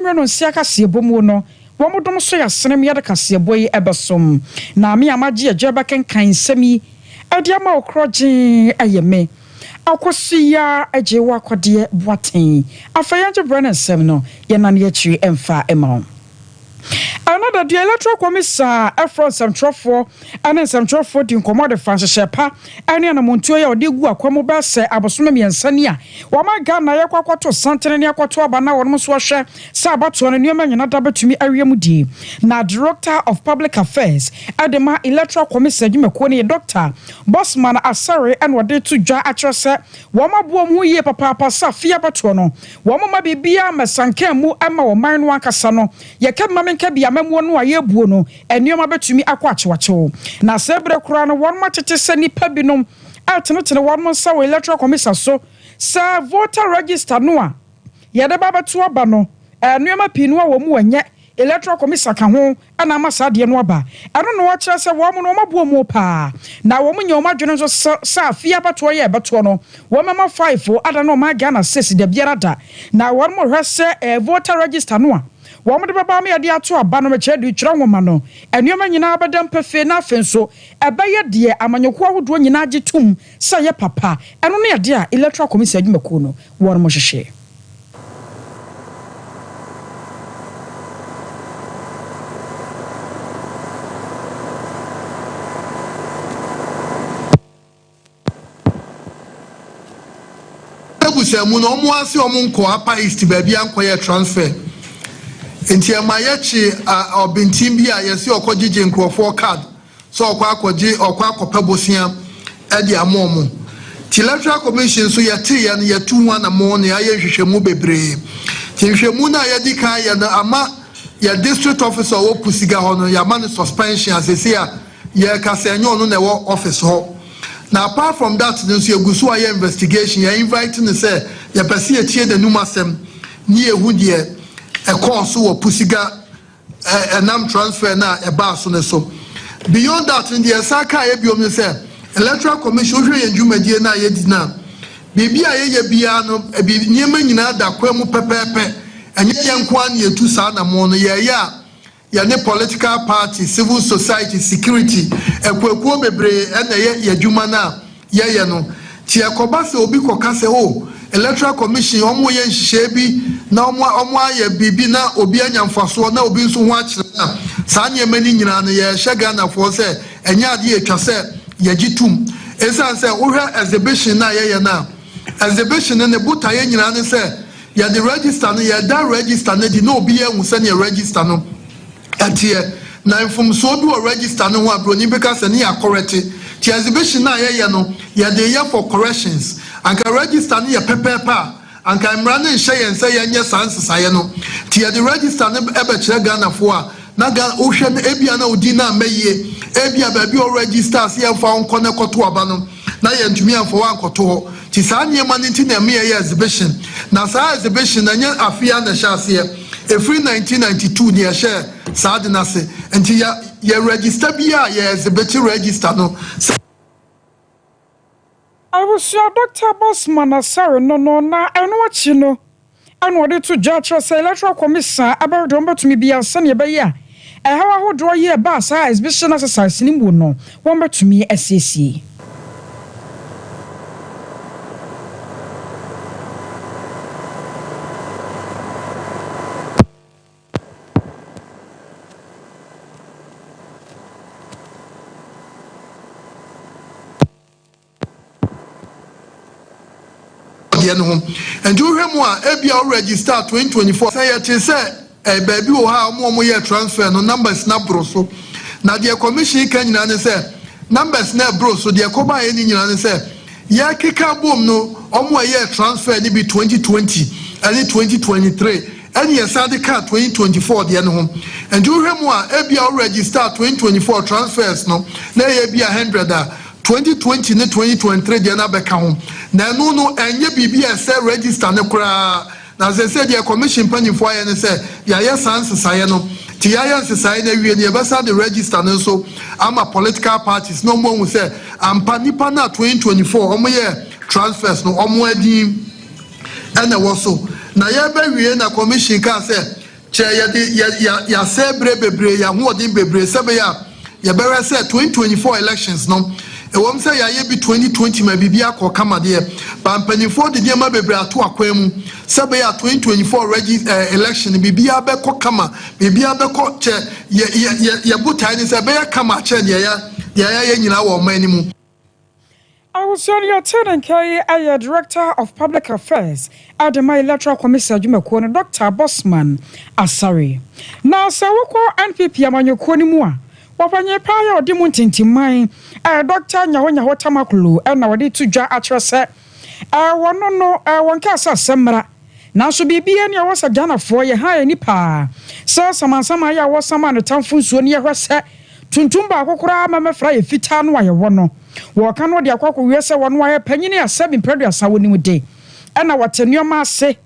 no siaka siebomu no womodom so ya senem yade kaseboyi ebesom na me amaji ejeba kenkan semi ade ama okroje ayeme akosia ejewa akode boaten afayanje brana sem no ye nane akiri emfa ema another the Electoral Commission from Central and Central in commode Francishepa and na montoya odi gu akwamo ba se abosome miensania wama Ghana ye kwakwato santene ne akwato abana wonmo so hwe sa abato no niema nyina da betumi awiamudi na Director of Public Affairs adema Electoral Commission dwumako ne Dr. Bosman Asare and wode to dwa akyerese wama boom hu ye papa sa fia bato no wama ma bibia mesanka mu ama wo man no akasa no ye kema menka bia mamu no ayebuo no enioma betumi akwachewache na sebre kura no won matete se nipa binom atenetene won mo sa Electoral Commission so sa voter register no a ye de babeto aba no enioma pinu a wo mu anye Electoral Commission ka ho ana amasa de no aba eno no wa kire se wo mo no mabuo mu pa na wo mu nyoma dwene so sa afia bato ye beto no wo mama 5 ada no ma Ghana 6 de biara da na won mo hwese voter register no a woman de baba me ade ato aba no me chedu twira nwoma no enuoma nyina abedam pefe na afenso ebeye de amanyoko ahodo nyina agitum sa ye papa eno ne ade a Electoral Commission adwumako no won mo hwehwe ebusamu no mo ase omo nko apa east baabi ankoye transfer enti amayechi obintim bia yesi okogige nkrofo card so okwakoje okwakopa bosia e dia momo ti Electoral Commission so yete ya ne yetu na mo ne ayehwehwemu bebre ti hwehwemu na yedika ya na ama ya district officer wo pusiga ho no ya man suspension asese ya ye kasenyo no na wo office ho na apart from that nso yeguso aye investigation ya invite ne say ya pese ye tie de numasem ni ehu de a course or pusiga a nam transfer na a bass on so. Beyond that, in the Asaka Ebium say, Electoral Commission and Jumadia na yedina. Bibi a biano, a Binyamina da Quemo Pepe, and young Kwan ye two sana mono ya ne political party, civil society, security, a Queco Bebre, and a Jumana, no. Tia Kobasa Obiko Kase ho. Electoral Commission omo ye shebi na omo aye bibi na obi anyamfaso na obi nso ho akire na saa nyemani nyina na ye hye na fo se enya ade etwa se ye gitum esan se wohwe exhibition na ye na exhibition ne buta ye nyina ne se ye the register no ye da register ne di na obi ye hu se ne register no atie na infomso bi o register no ho abro ni beka se ne ya correct ti exhibition na ye no ye dey here for corrections anka register ne ye pepepa anka imra ne hye yen se ye nye sansesaye no ti ye the register ne ebe kire Ghana fo a na ga ohwe ne ebia na odi na meye ebia ba bi o register se ye fa onko ne koto aba no na ye ntumi afo wa nkoto ho ti sa ne ma ne nti na me ye exhibition na sa exhibition na nye afia na hyase every 1992 ne ye share sa de na se nti ye register bia ye exhibit register no. I was your Dr. Bosman Asare no na eno achi no anu ode to judge say Electoral Commission about domba to me bia sane be ya how ahodo ye ba sa exhibition exercise ni mu no won betumi SAC and you have more ABL register 2024. Say it is baby who have more year transfer no numbers na bro so. Now the commission can say numbers na bro so the Koba any say ya kika boom no more year transfer ni be 2020 and 2023 and yes sadika 2024 the no and you have more ABL register 2024 transfers no na be 100 2020 ne 2023 de na beka ho na no enye bibia se register ne kura na se de commission panifo aye ne se ya ye sansesaye no ti ya ye sansesaye na wie ne be sa de register ne so ama political parties no mo hu se ampa nipa na 2024 omo ye transfers no omo adi ene wo so na ye be wie na commission ka se che ya se bebre ya ho odin bebre se be ya bere se 2024 elections no e wom se ya ye bi 2020 ma bibia ko kama de ba mpanifo de ma bebre ato akwam se be ya 2024 election bibia be ko kama bibia be ko che ya butai ni se be ya kama che de ya nyina wo man ni mu. I was on your turn, K. Director of Public Affairs at the Electoral Commission, Dr. Bossman Asari. Now, so we call NPP Amanyokoni Mua. Wapanye Paya or Dimuntinti Mine, Dr. Nyahonya Hotamakulu, and our day to Ja Atrase. One casa Semra. Now, so be any was a Jana for your high nipa. Sir, Samaya was some man a town food so near her set. Tuntumba Kokura, Mamma Fry, Fitan, why you want. Wakan wa dia kwako wiese wonu wa panyini asem impredu asawo ni mude ena watenyo ma se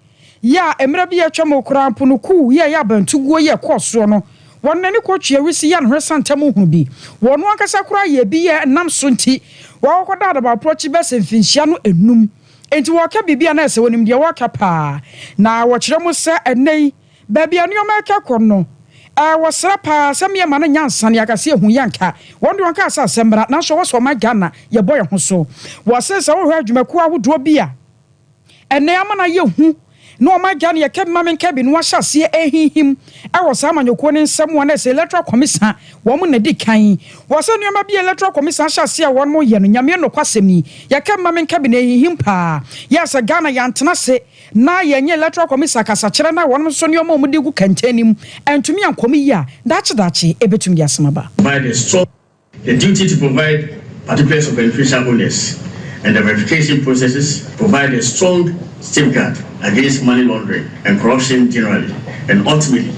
ya emra bi atwa mokura mpunuku ya bantuguo ye koso no wonnani kwotwe wisi ya no santem hu bi wonu akasa kura ye bi ye nam so nti wa koda da approach be se mfinhia no enum enti woka bibia na ese wonim de woka pa na wo kire mu se enei ba bia no ma ka kono wasra pa samye ma no nyansane akase ehu yanka wonde wonka asa sembra na so wo ma Ghana ye boy ho so wasesa wo hwa adwumaku ahodo bia ene amana ye hu no ma Ghana ye kebma men kebi no ahyase ehihim wosa amanyoko ne nsam wona ese Electoral Commission wo mu na di kan wose nuoma bia Electoral Commission ahyase won mo ye no nyame no kwasemi ye kebma men kebi na ehihim pa yes Ghana yantena se na yenye Electoral Commission kasa kire na won so nuoma mu di gu kantanim entumi ankomi ya dachi ebetumi yasemaba by the duty to provide particulars of beneficial owners and the verification processes provide a strong safeguard against money laundering and corruption generally, and ultimately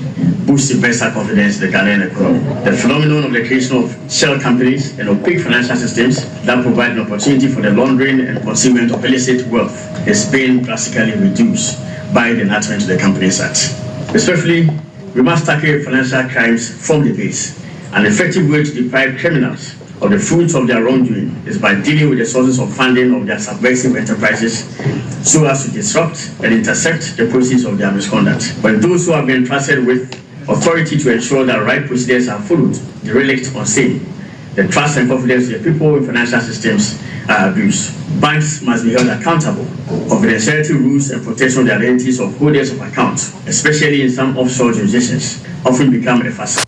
boost investor confidence in the Ghanaian economy. The phenomenon of the creation of shell companies and opaque financial systems that provide an opportunity for the laundering and concealment of illicit wealth is being drastically reduced by the enactment of the Companies Act. Especially, we must tackle financial crimes from the base. An effective way to deprive criminals of the fruits of their wrongdoing is by dealing with the sources of funding of their subversive enterprises so as to disrupt and intercept the proceeds of their misconduct. When those who have been trusted with authority to ensure that right procedures are followed, derelict on sale, the trust and confidence of the people in financial systems are abused. Banks must be held accountable. Confidentiality rules and protection of the identities of holders of accounts, especially in some offshore jurisdictions, often become a facade.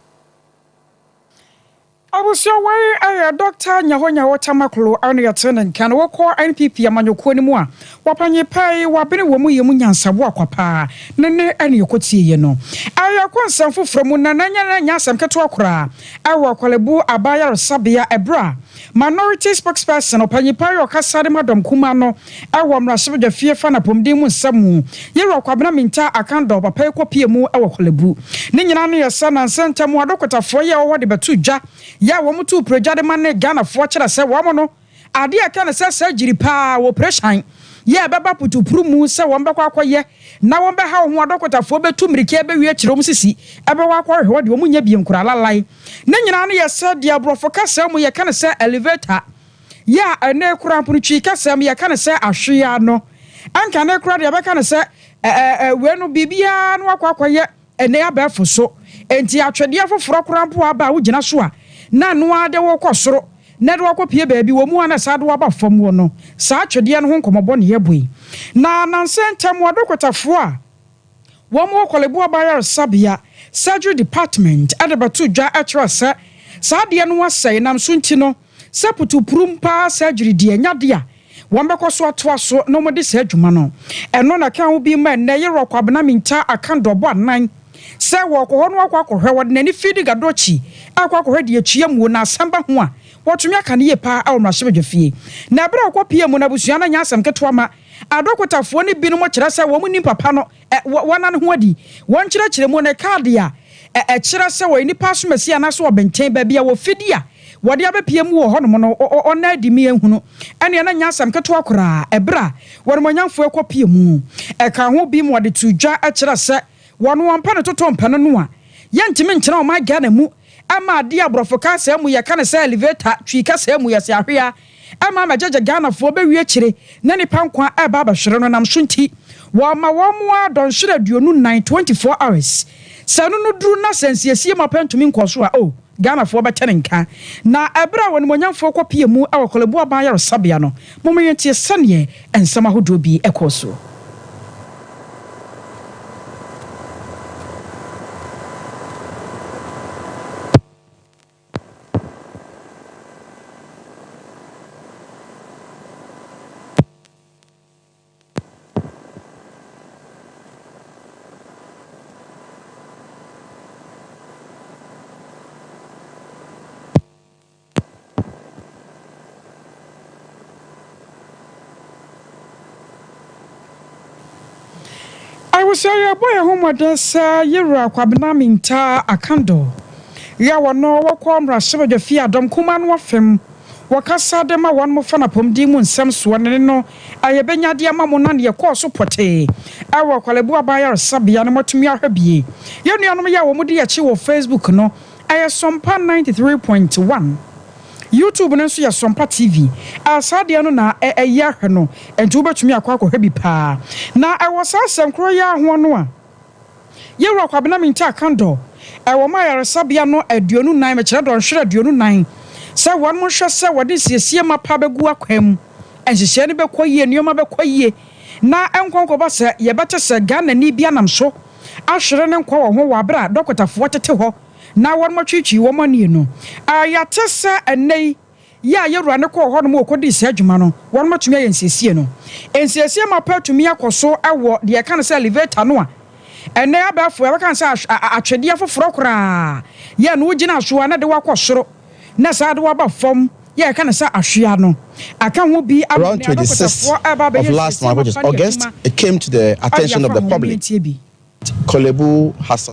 I was your way, Dr. Nyahonya Watamakulu, and your tenant can walk or NPP Amanyoko anymore. Wapanye pay, wapene womu yamunyansa wakapa, nene any yokoti yeno. I acquire some food from Munanya Yasam Katwakra. I walk Korle Bu Abaya Sabia Ebra. Minority spokesperson Opanye pay or Casade Madam Kumano. I want Rashid the fear fan upon Dimu Samu. Yero Kwabna Minta Akando, a pay copy mu our Korle Bu. Ninani son and sent a Mwadokota for ya or the Batuja. Ya womutu projade manne Ghana fortune se womono ade aka ne se surgery pa wo pressure ya baba putu prumu se won bekwa akoye na won be ha ho adokotafo betu mirike be wie kirom sisi ebe wa akwa hwe de omunya biem kura lalai na nyina ne ye se de abrofo ka se mu ye ka ne se elevator ya ene kura mpunu ka se mu ye ka ne se ahwea no anka ne kura de be ka ne se we no bibia no akwa akoye ene abefo so enti atwede afoforo kura mpo aba wo gina so a na noa de wo kosoro na de wo kopie baabi wo mu ana sa de wo ba fam wo no sa atwede no ho nkomobo ne yeboi na nansentem wo dokotafo a wo mu Korle Bu Abaya Sabia surgery department adabatu dwa atrasa sa de no wasai nam so nti no seputu prumpa surgery de nyade a wo mbekọ so ato so no mo de sa adwuma no eno na kan wo bi ma na yero kwabena minta akandobo anan se wo ko hono akwa wo nani fidi gadochi akwa de atwia mu na asamba ho a wotumi aka ne ye pa a wo hye fie na bere akwa pie mu na busua na nya asam keto ama adokotafo ne bi no mo kire se wo mu ni papa no wona ne ho adi won kire mu na card a kire se wo ni pa so masi ana so obenten ba bia wo fidi a wode abepie mu wo hono no ona di mi ehunu ene na nya asam keto akora ebra wo mo nyamfo akwa pie mu ka ho bi mu wode tudwa kire se wonu wampa ne toto mpa no a yentimi nkyena o ma Ghana mu ama ade abrofo ka se mu ye ka ne se elevator twi ka se mu ye se ahwea ama majeje Ghana fo be wie kire na ni pankwa aba ba hwere no nam so nti wo ma wo mu adon hwere aduonu 9 24 hours sɛ no duru na sensiesie ma pantumi nkɔso a o Ghana for betenenka na ebra won monyamfo kopie mu e Korle Bu aban yaresabea no momoyentie sane ensam ahodo bi ekoso I was a boy home with this Yura Quabna Minta a candle. Ya no wakwam rashe de fia dom kuman wafem. Wakasa dema one more fan upon demon some swan no. I benya dia mamona ye course pote. I walk Korle Bu aban yaresabea no motumia habie. Yenu yanom ya womudi achi wo Facebook no. I Sompa 93.1. YouTube no so ya Sompa TV asade no na eya hwe no enti wobetumi akwa bi pa na was asem kro ya ho no a yewura kwabena minta kando wo ma yaresabea no aduonu nan me kire don hwere aduonu nan se won mo hwe se wode siesie mapa begu akwam enhyehyɛ ne bekoyie nioma bekoyie na enkonko ba se ye bete se Ghana ni bia nam so ahwere ne nkwa wo ho wa bra dokotafo tete ho na won mo twitwi wo mani no ayate se enei ya yewura ne ko ho no mo kodi se adwuma no won mo tumi ayensiesie no ensiesie mapa tumi akoso ewo de kan se elevator no a enei abafo e kan se atwede afoforo kora ya no gina so na de wakosoro na sa de waba fom ya kan se ahwea no aka ho bi around 26th of last month, which is August, it came to the attention of the public. Korle Bu has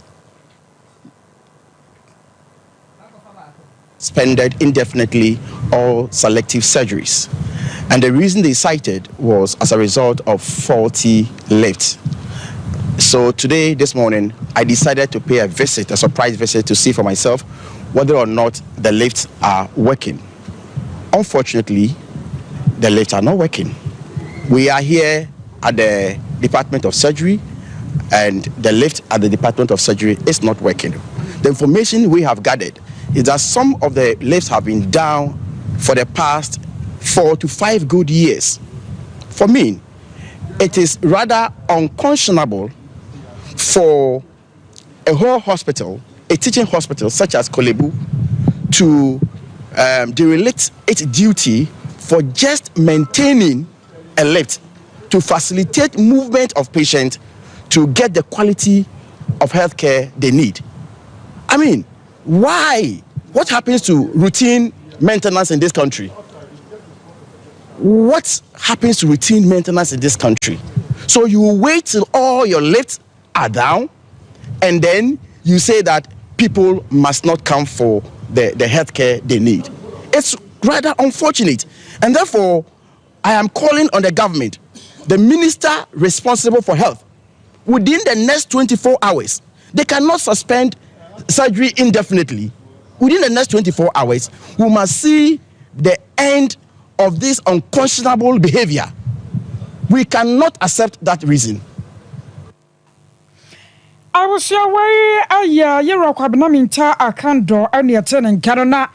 suspended indefinitely all selective surgeries. And the reason they cited was as a result of faulty lifts. So today, this morning, I decided to pay a surprise visit to see for myself whether or not the lifts are working. Unfortunately, the lifts are not working. We are here at the Department of Surgery, and the lift at the Department of Surgery is not working. The information we have gathered is that some of the lifts have been down for the past 4 to 5 good years. For me, it is rather unconscionable for a whole hospital, a teaching hospital such as Korle Bu, to derelict its duty for just maintaining a lift to facilitate movement of patients to get the quality of healthcare they need. I mean, why? What happens to routine maintenance in this country? What happens to routine maintenance in this country? So you wait till all your lifts are down, and then you say that people must not come for the healthcare they need. It's rather unfortunate. And therefore, I am calling on the government, the minister responsible for health, within the next 24 hours. They cannot suspend surgery indefinitely. Within the next 24 hours, we must see the end of this unconscionable behavior. We cannot accept that reason. I was away Yura Kwabena Minta akando ani atene nkano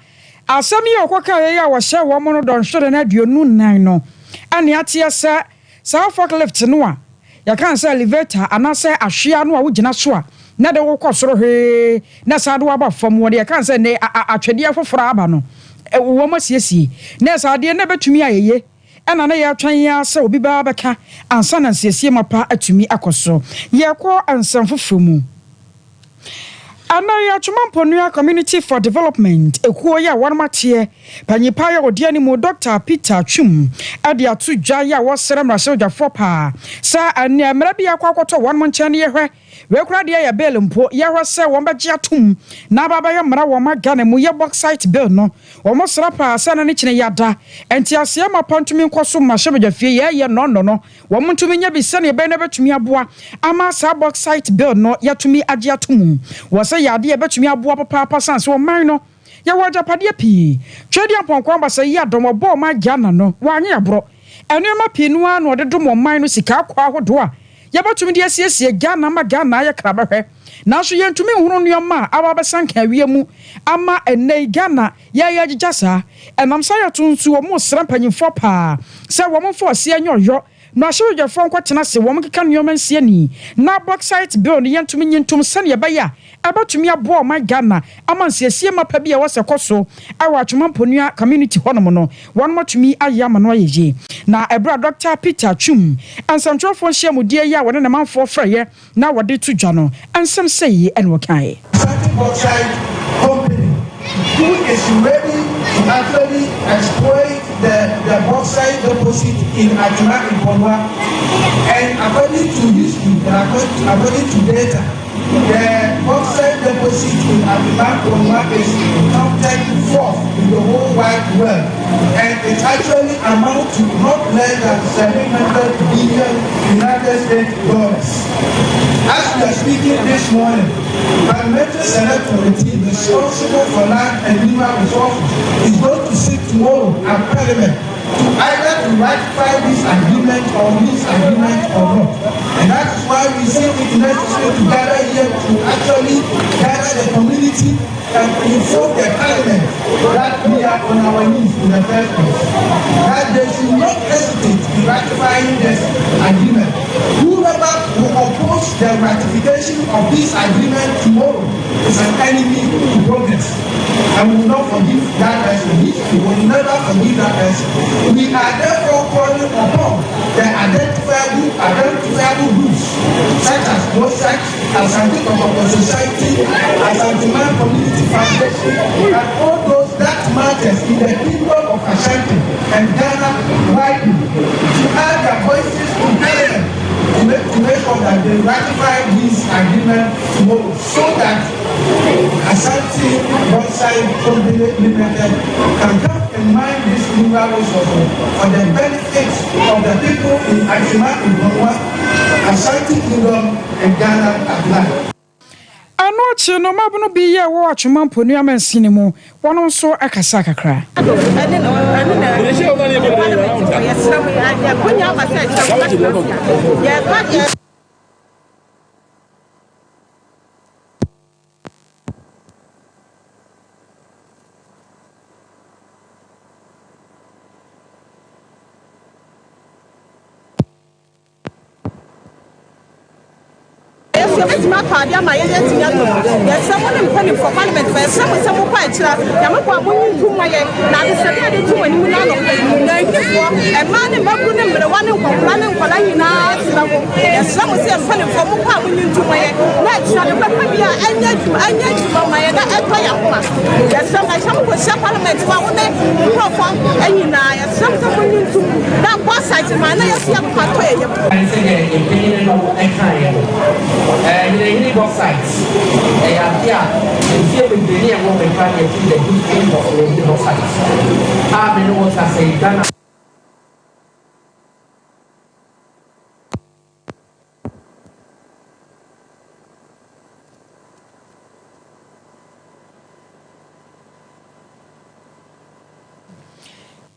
asami okwaka ya wahye wo mo no don hwere na aduonu nan no ani atia sa forklift no a ya kan sa elevator anase ahwea no a wogina so a na de wo kosoro he na sa de waba fam wo de ya kan sa ne atwede afoforo aba no wo masiesie na sa de na betumi ayeye ena na ya twan ya sa obi ba beka ansa na nsiesie mapa atumi akoso ye ko ansam foforo mu Anaya Chumamponua Community for Development, Ekuoya Wanmatie, Panipaya Odianimu Dr. Peter Chum, Adia Tu Jaya was Seram Rasoja Fopa, Sa and Merabia Quakoto 1 month year, Rekradia Belumpo, Yara Se Wambajatum, Nababaya Mrawama Ganemuya Bauxite Bill no, almost Rapa Sananichina Yada, and Tiasiama Pontumin Kosum Mashabaja Fia, no, woman to me be sunny Benever to me abua, Amasa Bauxite Bill no, Yatumi Ajatum, was a yadi betumi aboa papa sans wo man no ya waja pade pii twedi ampon kwamba say ya domo bo ma Ghana no wanye abro enema pii no ano de domo man no sika akwa ahodo a yabatumi de asiesie Ghana ma Ghana ya krabahwe nanso yentumi hunu nneoma aba besanka wiemu ama enei Ghana ya gigasa enam saya tunsu wo mo sra mpanyimfo pa se wo mo fo se anyoyo no ahye fo nkwatena se wo mo keka nneoma nsie ni na Bauxite bill ni yentumi nyintum sane yebaya abatumi abo ma Ghana ama nsiesie mapa bia wose koso awa atwoma mponua community honom no won matumi aye ama no ayeje na ebra Dr. Peter Chum ansantrofo nhia mudie ya wone ne manfo freye na wode to dwa no ansem sei en wokai Bauxite company who is ready to actually exploit the bauxite deposit in Atuna in Korle Bu, and according to history and according to data, the bauxite deposit in Atuna Korle Bu is counted fourth in the whole wide world, and it actually amounts to not less than $700 billion United States dollars. As we are speaking this morning, Parliamentary Select Committee responsible for land and mineral resources is going to sit tomorrow at Parliament to either to ratify this agreement or not. And that is why we see it necessary to gather here to actually gather the community and inform the Parliament that we are on our knees in the first place. That they should not hesitate in ratifying this agreement. Whoever will oppose the ratification of this agreement tomorrow is an enemy to progress. And we will not forgive that person. We will never forgive that person. We are therefore calling upon the identifiable groups such as Bauxite, Asante Community Society, Asante Man Community Foundation, and all those that matters in the kingdom of Ashanti and Ghana widely to add their voices to Parliament to make sure that they ratify this agreement tomorrow so that Ashanti Bauxite Company Limited can come and mine this mineral resource for the benefits of the people in Atuna in Korle Bu, Ashanti Kingdom and Ghana at large. Anoche no mabuno bi ye wo atwoma mponu amansini mu wono nso akasa kakra My party, my yes, someone in penny for parliament, where some quite Yamaka, to my now the Saturday to when you know, and man in Babunim, the one who planning for Lina, yes, some say I'm penny for Muka, when you to my let's not and yet my empire. Yes, some was some parliament, one day, and you know, something when you to that was such a man, I see a pathway. The Bauxite, they are here, and here with the near woman trying to the good thing of the Bauxite. I mean, what I say, Ghana.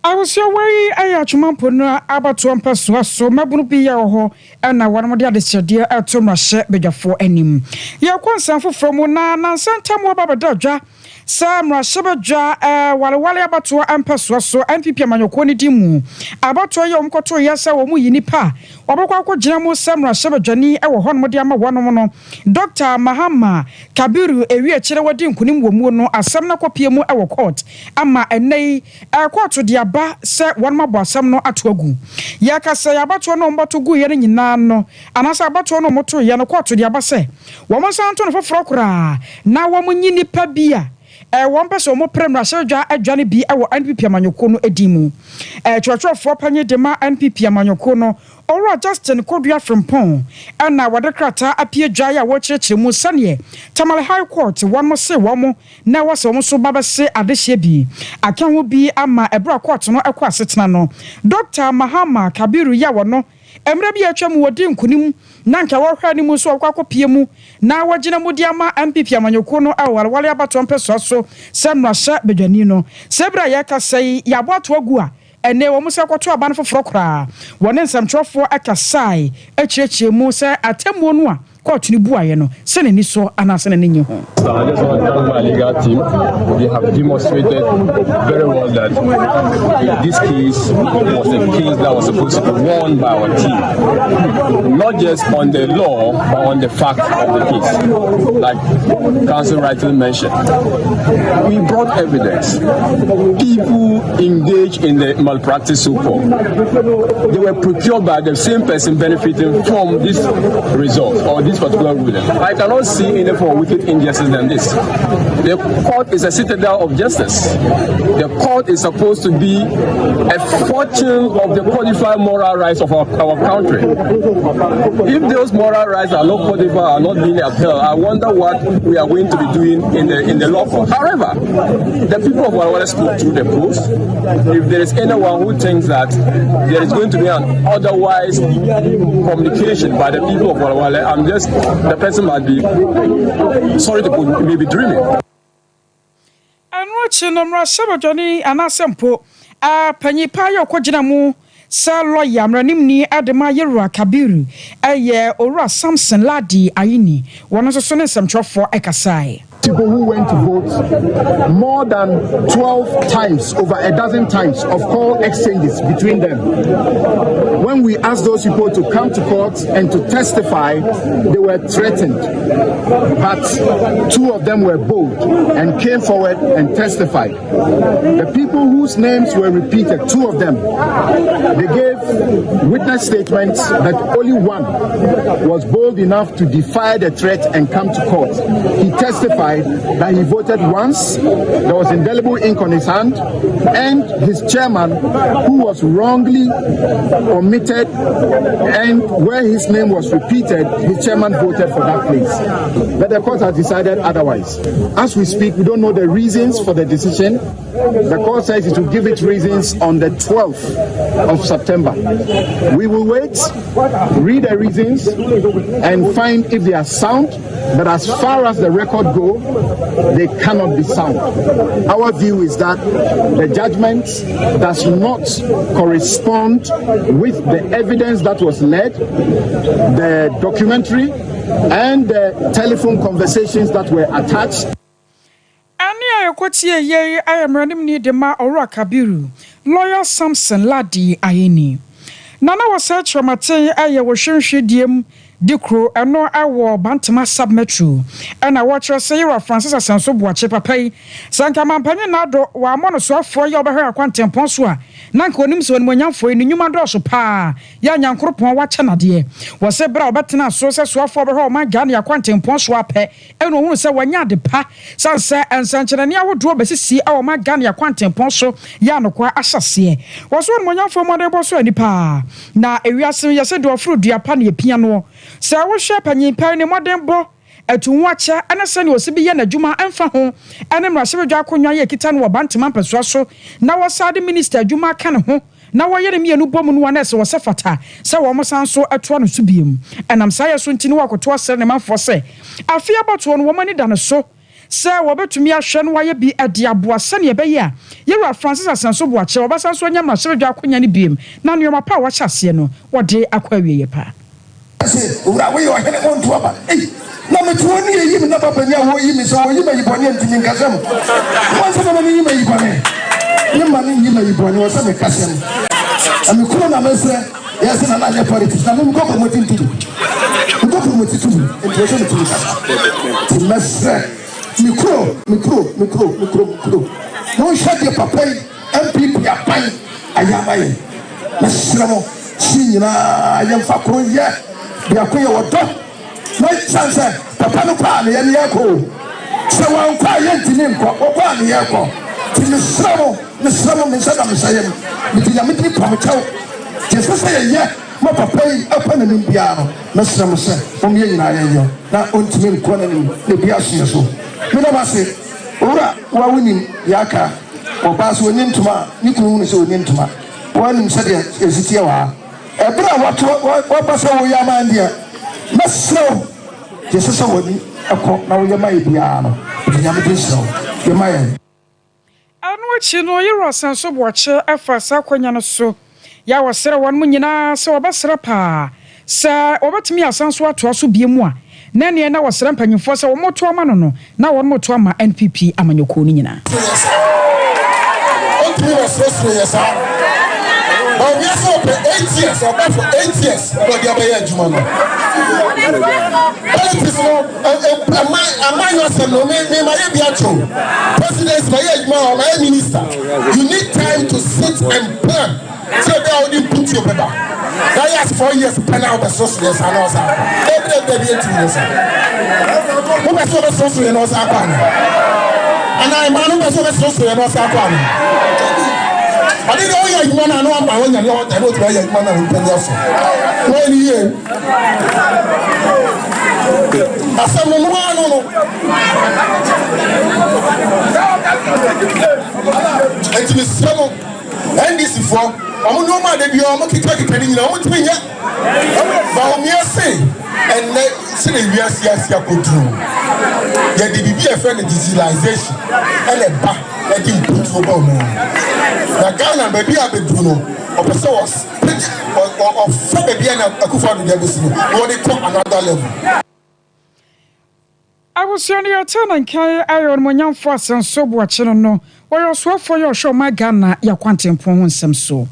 I was your way, I atwoma mponu abato mpasua so mabunu bi ya ho na wanamo de adesedia atom rahye bedwafo anim ya kwansanfo from na nansantam wa babadadwa sa mrashebadwa walewale abato ampasua so NPP amanyoko ni dimu abato ye omkoto yesa wo mu yinipa wabakwa akogina mu sa mrashebadwani wo hono de ama wonom no Dr. Mahama Kabiru ewi akire wadi nkunim wo mu no asem na kopie mu wo court ama enei court de ba se won mabo asem no atoagu ya kasa ya bato no mbato gu ye nyina no anasa bato no moto ye no court de ba se wo mo santo no foforo kura na wo mu nyini pa bia won pese mo premra sedwa adwane bi wo NPP amanyoko no edimu twetwefo panye de ma NPP amanyoko no oro Justin Kodua Frimpon na wadekrata apie dwa ya wo kirekire mu sane Tamale High Court won mo se wo mo na wo se wo so babese adehye bi akan ho bi ama ebra court no ekwa setena no Dr. Mahama Kabiru ya wo no emre bi atwam wodi nkunim na nka wo hwa ni mu so akopie mu na wagina mu di ama MPP amanyoko no awalwale abato mpeso so semrasha bedwani no sebra ya kasai ya boato agu a ene wo musa kwato aban foforo kra wone nsamtwofo akasai achiechie mu se atemu no a court ni buaye no se ne ni so anase ne nyi ho. I just want to thank my legal team. They have demonstrated very well that this case was a case that was supposed to be won by our team, not just on the law but on the fact of the case. Like Council rightly mentioned, we brought evidence. People engaged in the malpractice so-called. They were procured by the same person benefiting from this result or this particular ruling. I cannot see any more wicked injustice than this. The court is a citadel of justice. The court is supposed to be a fortune of the codified moral rights of our country. If those moral rights are not codified, are not being upheld, I wonder what we are going to be doing in the law court. However, the people of Walawale spoke through the post. If there is anyone who thinks that there is going to be an otherwise communication by the people of Walawale, the person might be sorry to put, maybe dreaming. And watching them Rasha Johnny and Asempo, Penny Paya Kojinamu, Sir Lawyer Ranimni Adema Yera Kabiru, Ora Samson Ladi Aini, one of the sons of for Ekasai. People who went to vote more than 12 times, over a dozen times of call exchanges between them. When we asked those people to come to court and to testify, they were threatened. But two of them were bold and came forward and testified. The people whose names were repeated, two of them, they gave witness statements that only one was bold enough to defy the threat and come to court. He testified that he voted once, there was indelible ink on his hand, and his chairman, who was wrongly omitted, and where his name was repeated, his chairman voted for that place. But the court has decided otherwise. As we speak, we don't know the reasons for the decision. The court says it will give its reasons on the 12th of September. We will wait, read the reasons, and find if they are sound. But as far as the record goes, they cannot be sound. Our view is that the judgment does not correspond with the evidence that was led, the documentary, and the telephone conversations that were attached. I am running near the Ma Ora Kabiru, Lawyer Samson Ladi Aini. Nana was search from a tay I was shim Dikro and no I wore Bantama submetro and I watch her say you are Francis and so watch papa Sanka Mampany Nado wa mono for your her quantum ponsua Nanko nims when young for in the human door so pa Yan Yankropon watch another was a brow batina so for her my Gania quantum ponsua pe and who say when ya de pa Sansa and Sanchania would draw see our my Gania quantum ponso Yanokwa assassin was one young for mother boss any pa na a reason ya said do fruit dear panny piano. So I will share penny penny modern bo to watch her and a son was to be an adjuma and for home and then Rasha Jaconia Kitan or Bantaman Persuaso. Now was the minister Juma Canaho. Now I had me a new woman one else was a fata. So almost so at one to be him. And I'm sorry soon to walk to us 7 months for say. I fear about one woman than a so. Sir, what to me a shan why you be at Diabua Sunny Bayer. You are Francis and so watch your Bassan so young Rasha Jaconia beam. None your power chassiano. What day aquaria pa. We are heading on to about 8. Number 20, even not up and you so you may be born in Kazam. Once a money you may be born. Your money you may be born or some cousin. And the corona messer, yes, and another politics. I'm going to go with him to do. Go with it to do. It was to messer. Mikro. Don't shut your papa and people are fine. I am buying. Messer, Sina, I am Fakoya. They are queer or dog. No chance, Papa no Pani and Yako. So I'm quiet in him, or Pani Yako. To Miss Samo, Miss Adam Sayam, with the Yamiti Pamacho. Just to say, yeah, my papa up on an piano. Miss Samo said, from here in Ireland, not on to me, Conan, the Biasia. So, Minamasi, Ora, while winning Yaka, or pass winning to ma, you can so win to ma. One said, is it your Ebra what was our Yamandia? Maso, just so a court now your may piano. If you have this so, your mind. Anwachi no yero sanso boache afa sa kwanya no so ya wasere won mu nyina se obasere pa sa obatimi asanso ato so biemu a na ne na wasere mpanyimfo se wo moto ama no na won moto ama NPP amanyoko ni nyina Otumi wasere yesa but we also pay 8 years or for 8 years but dia be adwuma no politics no am I not say no me my be acho president my adwuma or my minister you need time to sit and plan so they only put you better that is 4 years plan out the socialist and also every 8 years who be so social and also and I man who be so social and also I didn't know you man and one by one and not and what you man and also. When you I said no. And to seven and this is for I'm no man that you are making you know what we but me say and say we are yes control. There be a friend digitalization and a back let him put over man. Na Ghana baby abeduno or person was or for baby and akufa do dey see no dey come another level. I was on your turn and carry iron monyam force and so boache no where so for your show my Ghana ya kwantempo ho nsem so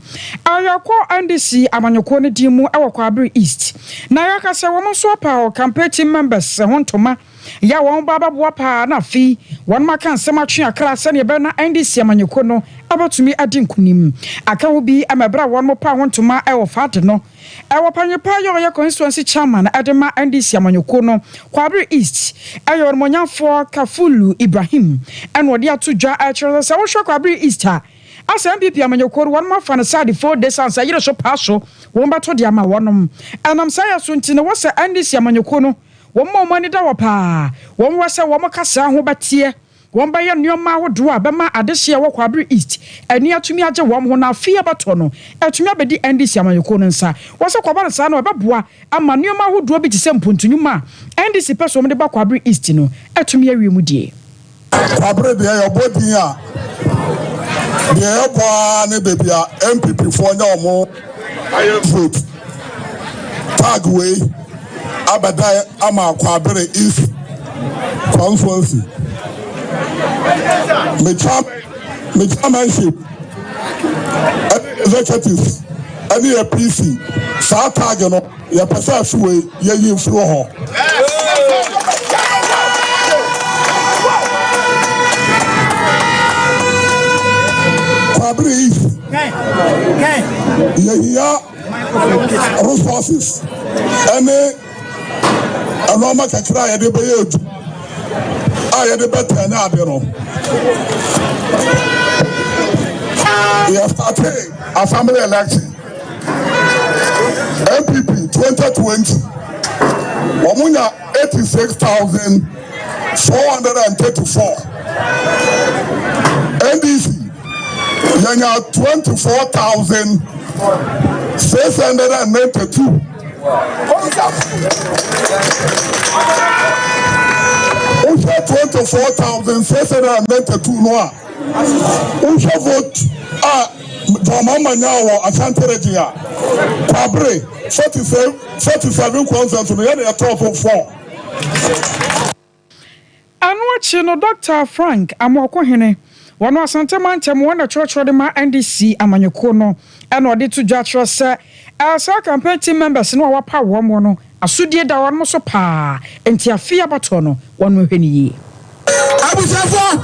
ayakọ NDC amanyoko ne dimu ewakọ Abri East na yaka se wo so pa o campaign team members hontoma ya won baba boa pa na fi won maka nsem atwe akra se ne be na NDC amanyoko no abatumi adinkunim aka wo bi amabra won mo pa hontoma ewo fade no ewo panyepa yo constituency chairman adema NDC amanyoko no kwa Abri East ayo monyamfo Kafulu Ibrahim enwode atudwa actually se wo hwe kwa Abri East ha asa MPP amanyoko won ma fa na side 4 days ansa yire so paso won bato de ama wonom enam saya so ntine wo se NDC amanyoko no won ma omani da wo pa won wo se wo kasa ho batie won ba ye nneoma hodo a bema adehye wo kwa Abri East ani atumi age wom ho na afia bato no atumi abedi NDC amanyoko no nsa wo se kwa ba nsa na obeboa ama nneoma hodo bi tise mpontunuma NDC person de ba kwa Abri East no atumi awiemu die kwa Abri de ya bodi a de ya bo ne baby a MPP for nya omo vote tag way abada ama kwa Abri East conference me chairmanship executives any PC sa tag no ya pesa suwe ye yin fro ho Abri ya resources any anoma kakra ya de be yedu I the better now, we have started assembly election. MPP 2020, Wamunya 86,434. NDC, Yanya 24,692. 24,692 no unse vote mama nyawo asante regia Abri 47% no ye top 4 anwachi no Dr. Frank Amokohene wono asante mantem wona church de ma NDC amanyoko no ena ode to dwatro se asa campaign team members no wa pa wo mo no asudie da won so pa enti afia bato no won hwani yi abusafo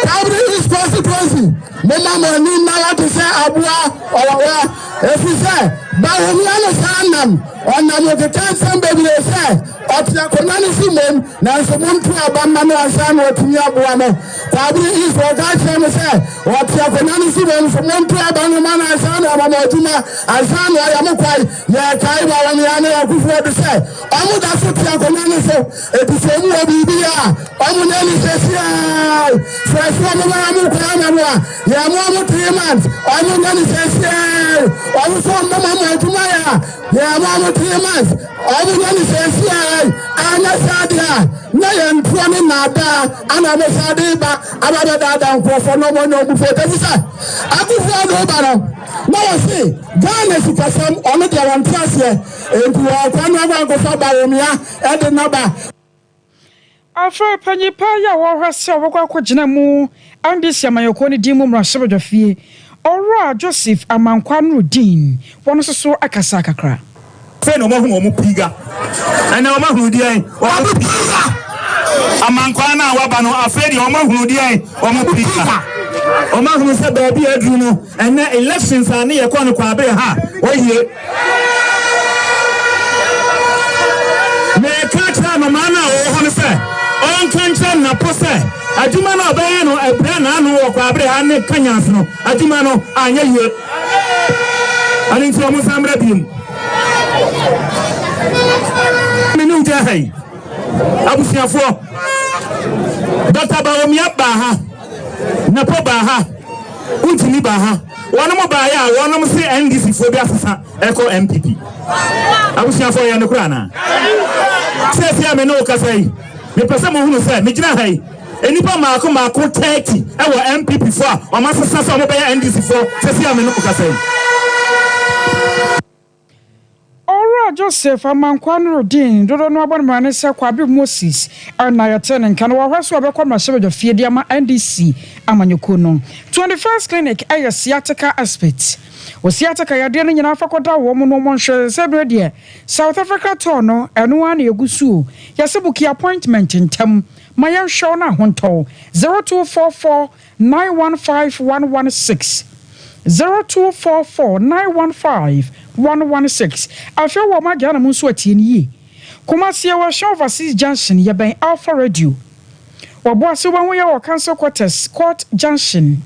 Abri is constituency mama ni na ya to say abua owa efise ba wo mi ana sanam onam o ketan sam baby say otia konani simem na so muntu abamma no asan otumi abua no Abri is for that time say otia konani simem so muntu abamma no asan abamma otuma asan ya mokwai ya kai ba woni ana akufu de say omu da so tia konani so etisemu obibi a omu na ni sesia fresh one mama mu kwa mama ya mu 3 months omu na ni sesia also Mama Tumaya, Mama 3 months, all the one is and Sadia, Nayan Twani Nada, and I'm a Sadiba, and for no one before the visa. I could find no now I say, Ghana is some only their one class here, and to our one go for Baromia and the number. Afa panyipa ya wo hwase obokwa kwagina mu andisia mayokoni dimu mrashebe fie Ora Joseph Amankwa Din wono so akasa kakra fe no mahu omu piga ana mahu di ai omu piga Amankwa na waba no afedi omu di ai omu piga omu se ba bi adru no ena elections ani ye kwa no kwa be ha oyie me kacha no mana o hono se on kancha na pose aduma no be no ebra na no wo kwa abre ha ne kanyas no aduma no anya yie ani nti omu samra bim menu jahai abusiafo data ba omi aba ha na po ba ha untini ba ha wono mo ba ya wono mo se NDC fo bi asesa eko MPP abusiafo ya ne kura na se me no kasai me pese mo hunu se me gina hai enipa maako 30 ewo MPP fo a o masesa so mo be ya NDC fo se me no kasai Ora Joseph Amankwa Din dodo no abonma ne se kwabe Moses na yetene nka no wahwaso obekwa mashebe fie dia ma NDC amanyoko no 21st clinic aye sciatica aspect o sciatica yade no nyina afakoda wo mo no mo nhwe sebre de South Africa to no eno an egusu yasebuki appointment ntam mayen show na honto 0244 915 116 0244 915 116 afia wo ma gana mu so atie ni yi Kumasi wa show overseas junction ye ben Alpha Radio wo bo ase wo ho ye wo cancel quarters court junction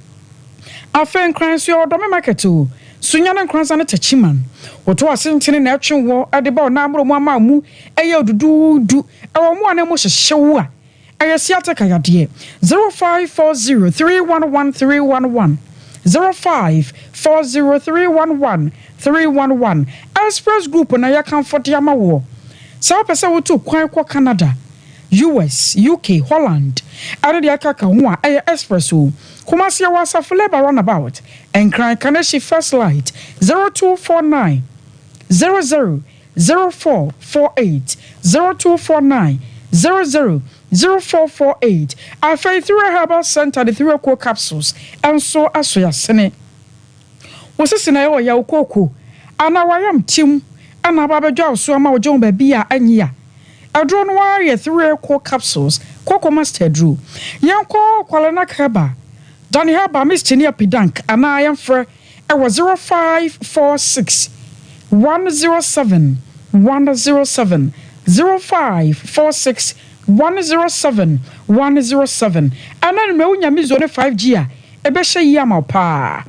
afen kran so do me market o sunyana nkranza na tachiman wo to asentene na atwe wo ade ba na amro mu ama mu eye odududu e wo mu ana mo hyehyewo a eye siateka yade 0540311311 0540311311 Express Group na ya comfort ya mawo. Sa pese wo to kwan kwa Canada, US, UK, Holland. Ade de akaka ho a Express o. Kumasi ya wasa Fleba runabout. Enkran Kaneshi First Light 0249 000448 0249 000448 afei through herbal center the through equal capsules and so asoya sene wosisi na yo ya okoko ana wayam tim ana babedwa so ama ojon ba bia anyia adro no ware through equal capsules koko master drew yanko kwalena kaba dani haba mistinia pidank ana yamfre e was 0546 107 107 0546 107 107 ana me unyamizo ne 5G a ebe hye yi ama pa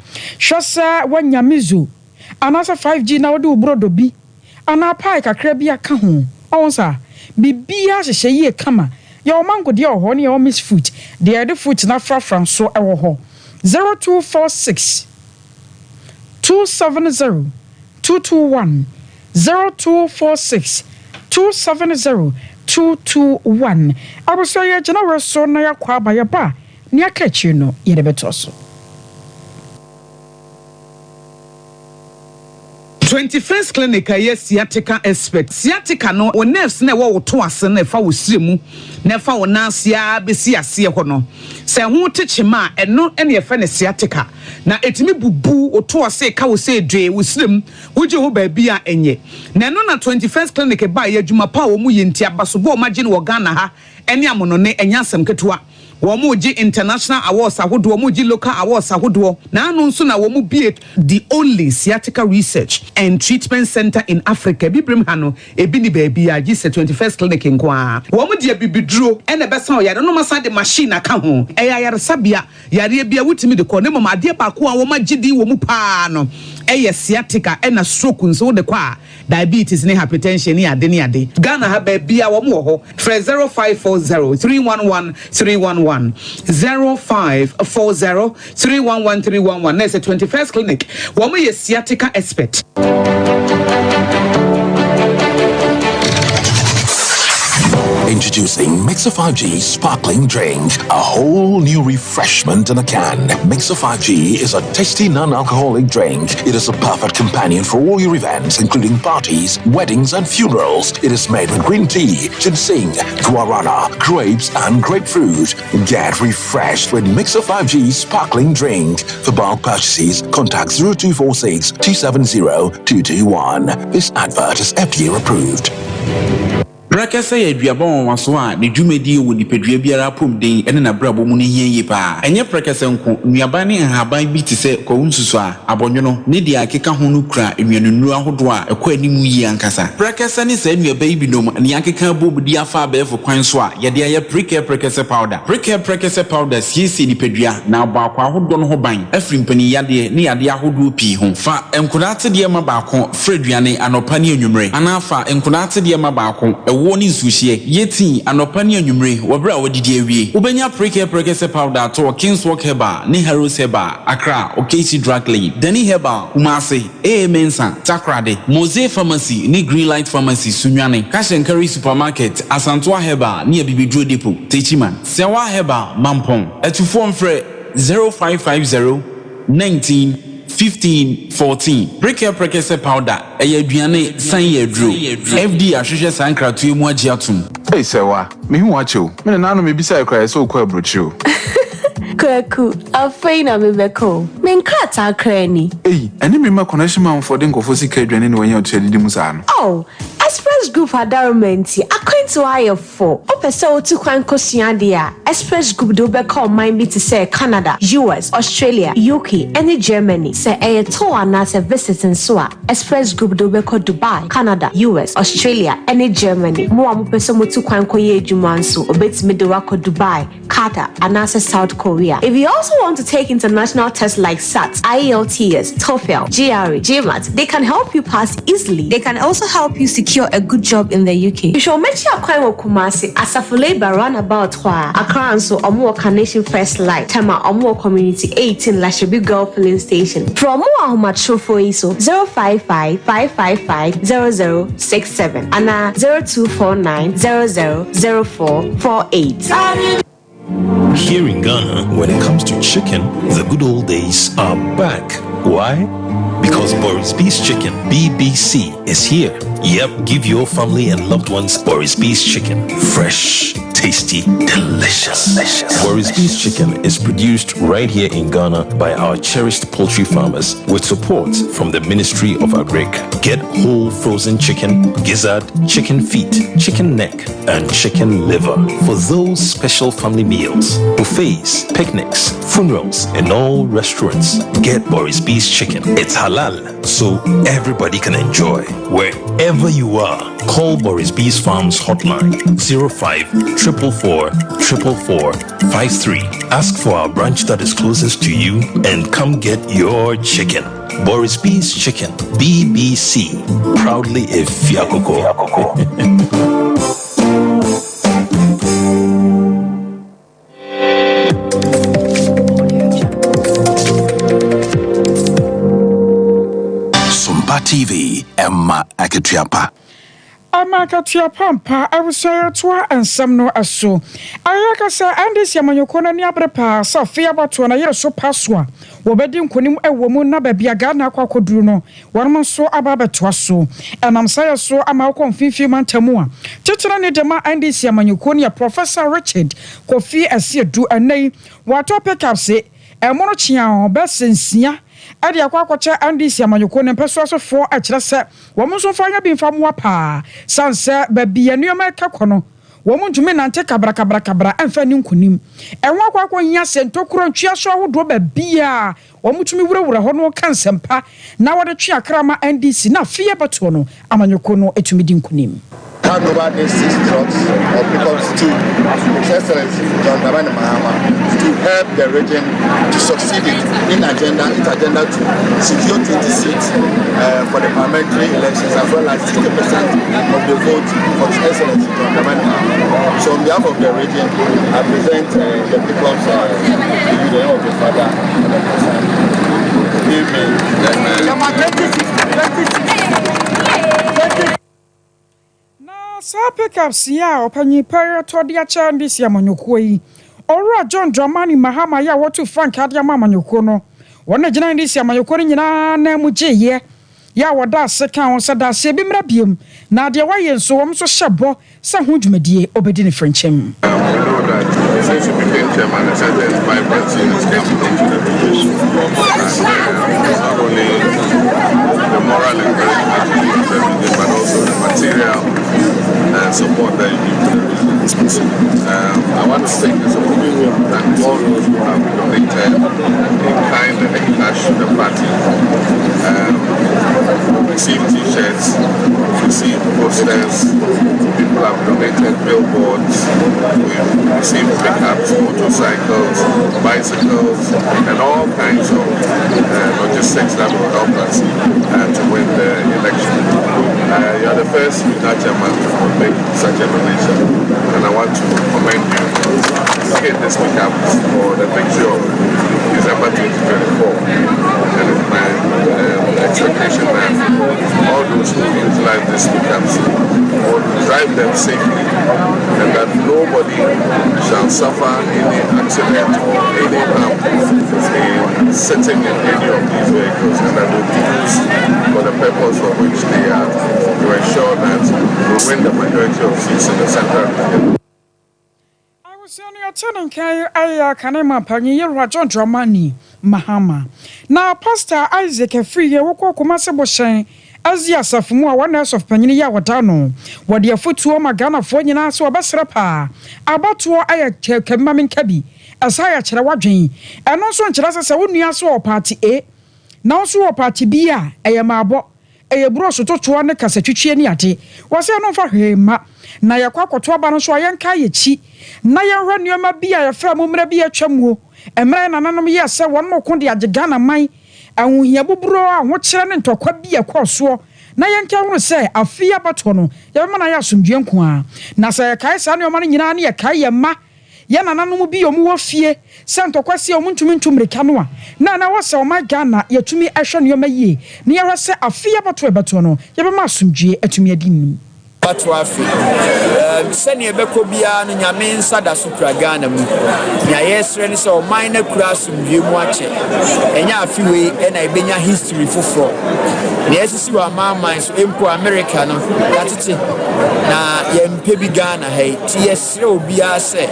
hwese wanyamizo anasa 5G na wode ubrodo bi ana pa kakra bi aka ho onsa bibia hye yi kama ya o mango de o ho ne o miss food de the food na frafran so ewo ho 0246 270 221 0246 270 221 abuso ye jina reso na yakwa abaye ba ni akachi no ye de betoso 21st clinic aye sciatica expert sciatica no o nerves na wo to ase na fa wo siremu na fa wo nasia besi ase ho no se ho techema eno ene ye fa ne sciatica na etimi bubu o to ase ka wo se dwe wo sirem wo je ho ba bia enye na eno na 21st clinic ba ye adwuma pa wo mu yenti abaso bo ma gine wo Ghana ha ene amono ne enya asem ketewa Womuji international awards ahodo womuji local awards ahodo na anu nso na womu the only sciatica research and treatment center in Africa bibrim hano ebi ni baby a gise 21st clinic nkwa womu de bibiduro ene besa o yare no masa de machine aka ho eya yare sabia yare bia wutimi de ko ne mama de ba ko a woma gidi womu pa no sciatica and a stroke nso de kwa diabetes ne hypertension ne ade Ghana ha ba bia wo mo ho 0540-311-311 0540-311-311 na 21st clinic wo mo ye sciatica expert. Introducing Mixer 5G Sparkling Drink, a whole new refreshment in a can. Mixer 5G is a tasty non-alcoholic drink. It is a perfect companion for all your events, including parties, weddings, and funerals. It is made with green tea, ginseng, guarana, grapes, and grapefruit. Get refreshed with Mixer 5G Sparkling Drink. For bulk purchases, contact 0246 270 221. This advert is FDA approved. Brakasa ya duabon waso a ne dwumedi wo nipadua biara pomden ene na brabo mu ne hieye pa enye brakasa nko nuaba ne nhaban bi te se kwunsusu a abonwono ne dia akeka ho no kura enwanunu ahodo a ekwa animu yi ankasa brakasa ne sa nuaba yi binom ne akeka bobudi afa abefo kwan so a ye de ya brakasa powder siesi nipadua na baako ahodo no ho ban afrimpani yade ne yade ahodo pi ho fa enkunate de ma baako freduane anopa ne anwumre anafa enkunate de ma baako woni sushie yeti anopa ne anwumre wobra wodidi awie ubenya prekese powder to Kingswalk Heba ne Heroes Heba Accra Okesi Drug Lane Dani Heba Kumase Mensa Takrade Mose Pharmacy ne Green Light Pharmacy Sunwane Cash and Carry Supermarket Asantwa Heba ne Bibidro Depot Techiman Sewa Heba Mampong etufo mfre 0550 19 15-14 prekese powder aduane san yedro FD ahwehwe san kratoe mu agiatum hey sewa me hu acho me na no me bisa ekra so kwa brochu Kwaku afeina me beko me nkrata krani hey eni me ma connection man for den kofo sika aduane ne wanya otedi mu sa no oh Express Group Adarumenti akwentu ayefo opese otu kwan kosua dia Express Group do be call mind be to say Canada, US, Australia, UK and Germany say a tour na se visiting so Express Group do be call Dubai, Canada, US, Australia and Germany mo amopese motu kwan koye adwuma nso obetimi de wako Dubai, Qatar and South Korea. If you also want to take international tests like SAT, IELTS, TOEFL, GRE, GMAT, they can help you pass easily. They can also help you secure a good job in the UK. You should make sure Akwa Kumasi Asafo Labor roundabout wa Accra and so Omo Carnation First Light Tema Omo Community 18 Lashabi Girl Filling Station. From Omo Ahumad for ISO 055-555-0067 and 0249-000448. Here in Ghana, when it comes to chicken, the good old days are back. Why? Because Boris B's Chicken, BBC, is here. Yep, give your family and loved ones Boris B's Chicken. Fresh, tasty, delicious. Boris B's Chicken is produced right here in Ghana by our cherished poultry farmers with support from the Ministry of Agric. Get whole frozen chicken, gizzard, chicken feet, chicken neck, and chicken liver for those special family meals, buffets, picnics, funerals, and all restaurants. Get Boris B's Chicken. It's halal, so everybody can enjoy. Wherever you are, call Boris B's Farms hotline 05-444-444-53. Ask for our branch that is closest to you and come get your chicken. Boris B's Chicken, BBC, proudly a Fiakoko. TV, Emma Aketiapa. Amakatia pampa awusaya toa ansam no aso ayaka sa andis yamanyokona ni abrepa sa fia bato na yere so paswa wobedi nkonim ewo mu na babia Ghana akwakoduru no wormo so ababeto so enam saya so amakon fifi mantamu a chichira ne dema andis yamanyokoni ya Professor Richard Kofi Asiedu anai wato pekapse emono chia obesensia ade akwakocha andisi amanyoko ne peso asofo akire se wo munso fanya bi mfamu apa sanse babia nuoma kakono wo muntumi nante kabra amfa ni nkunim enwa akwakwo nya sentokuro ntwia so ahodo babia wo mutumi wurawura ho no kansempa na wode twa krama andisi na fie beto no amanyoko no etumi di nkunim hand over these 6 trucks or pickups to His Excellency John Dramani Mahama to help the region to succeed in agenda to secure 20 seats for the parliamentary elections, as well as 60% of the vote for His Excellency John Dramani Mahama. So on behalf of the region, I present the pickups in the name of the Father and of the Son. Na sa pickups ya opanyi pere to dia cha ndisi ya manyoko yi. Ora John Dramani Mahama ya watu Frank adia manyoko no. Wona gina ndisi ya manyoko ni nyina na mu gye ya wada seka on sada se bi mra biem na de waye nso wom so hyebo sa ho dwumadie obedi ne frenchem. Since he became chairman, I said there's 5 persons came to the position. Not only the moral encouragement he gives every day, but also the material support that he gives to the region. I want to take this opportunity to thank all those who have donated in kind and in cash to the party. We've received t-shirts, we've received posters, people have donated billboards, we've received pickups, motorcycles, bicycles, and all kinds of logistics that will help us to win the election. You're the first regional chairman to make such a donation, and I want to commend you to get this pickup for the victory of December 2024. And it's my expectation that all those who utilize these pickups will drive them safely, and that nobody shall suffer any accident or any harm in sitting in any of these vehicles, and that will be used for the purpose for which they are, to ensure that we win the majority of seats in the central region. Senior Kai Aya Kanema Pani John Dramani Mahama. Now Pastor Isaac Free Woko Kumasa Boshen Azia Safumua 1 nurse of Paninia Watano. What the foot to Magana for Yana so Basrapa. About to Aya Kemamin Kabi. As I Charawaji. And also in Charasa Saunia so party A. Now so party B. Ayamabo. A bro so to one Casachuchi ate. Was I not for him? Na yakwa kotwa ba no so ayanka yechi na yehwa nneoma bia yefa momra bia twamwo emre nananom ye se won mo ko de agega na man ahohia buburo a ho kire ne ntokwa bia kwaso na yanka hunu se afia bato no ye ma na ya asomdwe nko a na se kai sa nneoma no nyina na ye kai ye ma ye nananom bi omu wo fie se ntokwa se omu ntumi ntumreka no a na wo se o ma Ghana yetumi ehwe nneoma yie na yehwa se afia bato no ye be ma asomdwe atumi adinnim Batwafi sani ebeko bia no nyame nsa da so kura Ghana mu nya yesre ni se o minor kura sumdwe mu ache enya afiwe na ebenya history foforo na yesisi wa mama so empo America no yatete na yempe bi Ghana hey ti yesre obi ase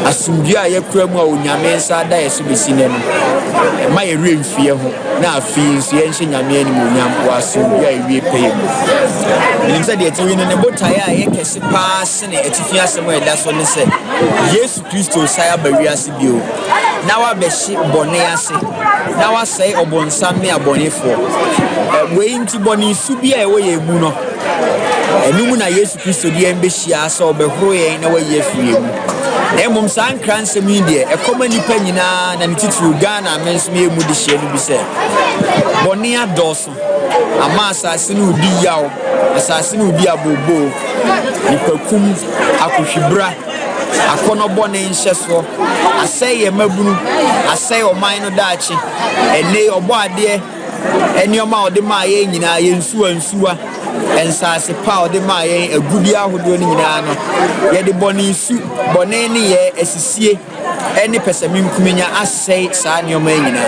asumdwe a yekura mu a onyame nsa da yeso besine no ma yere mfie ho na afi nso yenhye nyame ani mu nyampo asumdwe a ewie pay mu ni nsa de tiwi no botaya yekese pass ne etifia semo eda so ne se Yesu Kristo saya bawiase bio na wa behye bone ase na wa sai obonsame abonefo we nti bone su bia ewo ye mu no enu na Yesu Kristo di embehia so obehoro ye na wa ye fie mu emum san kranse mi de ekoma nipa nyina na nititru Ghana menso me mu de hye no bi se bone adoso ama asase no di yawo asase no bi abobo nipakum akohwibra akono bone nhyeso aseye mabunu aseye oman no daachi ene obo ade enioma ode ma ye nyina ye nsuwa ensase pa ode ma ye agudi ahodo ni nyina no ye de bone nsu bone ni ye esisie eni pesami nkumenya aseye sa nioma nyina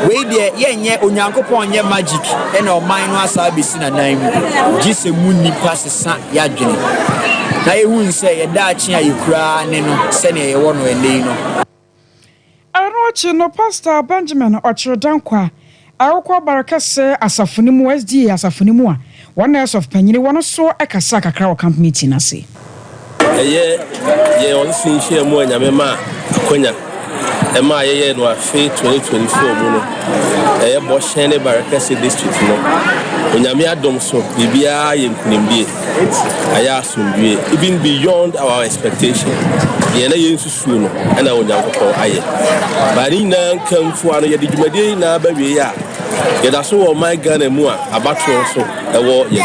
we de ye nye onyankopon nye magic ena oman no asa besi na nan mu gise mu nipa sesa ya dwene na yehu nse ye daachi ayekura ne no se ne ye wono ene no Anochi no Pastor Benjamin Ochirdankwa awokwa barakase asafunimu SDA asafunimu a one nurse of Panyini one so ekasa kakra o camp meeting ase ye on sin hye mo nyame ma akonya Emma ye no afi 2024 mu no. Eye bo hyen Barakasi district no. Onyame adom so bibia ye nkunimdie. Aya asumdue even beyond our expectation. Ye na ye nsusu no na onyankopon aye. Bari na nkamfu ano ye dwumade na ba wie ya. Ye da so o my Ghana mu a abatro so ewo ye.